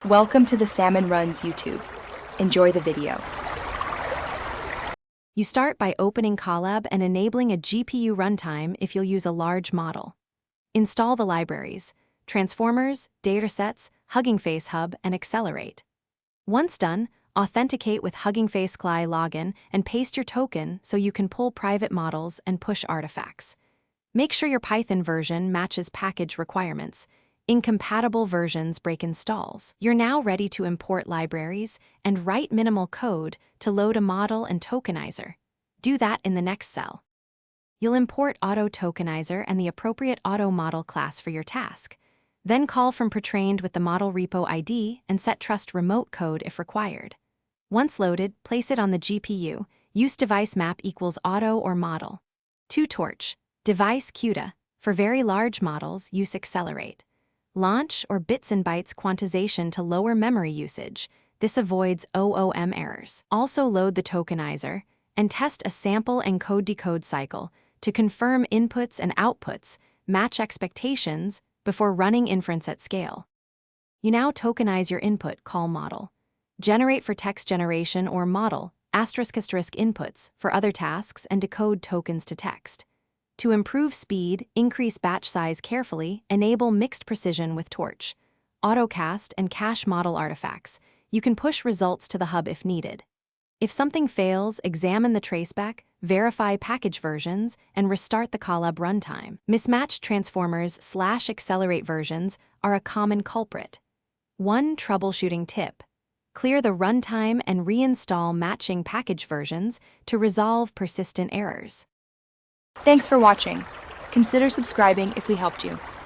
Welcome to the Salmon Runs YouTube. Enjoy the video. You start by opening Colab and enabling a GPU runtime if you'll use a large model. Install the libraries, Transformers, Datasets, Huggingface Hub, and Accelerate. Once done, authenticate with Huggingface CLI login and paste your token so you can pull private models and push artifacts. Make sure your Python version matches package requirements. Incompatible versions break installs. You're now ready to import libraries and write minimal code to load a model and tokenizer. Do that in the next cell. You'll import Auto Tokenizer and the appropriate Auto Model class for your task. Then call from pretrained with the model repo ID and set trust remote code if required. Once loaded, place it on the GPU. Use device map equals auto or model. To torch, device CUDA. For very large models, use Accelerate. Launch or bits and bytes quantization to lower memory usage. This avoids OOM errors. Also load the tokenizer and test a sample encode-decode cycle to confirm inputs and outputs match expectations before running inference at scale. You now tokenize your input, call model. Generate for text generation or model, *** inputs for other tasks and decode tokens to text. To improve speed, increase batch size carefully, enable mixed precision with Torch. Autocast and cache model artifacts. You can push results to the hub if needed. If something fails, examine the traceback, verify package versions, and restart the Colab runtime. Mismatched Transformers/Accelerate versions are a common culprit. One troubleshooting tip: clear the runtime and reinstall matching package versions to resolve persistent errors. Thanks for watching. Consider subscribing if we helped you.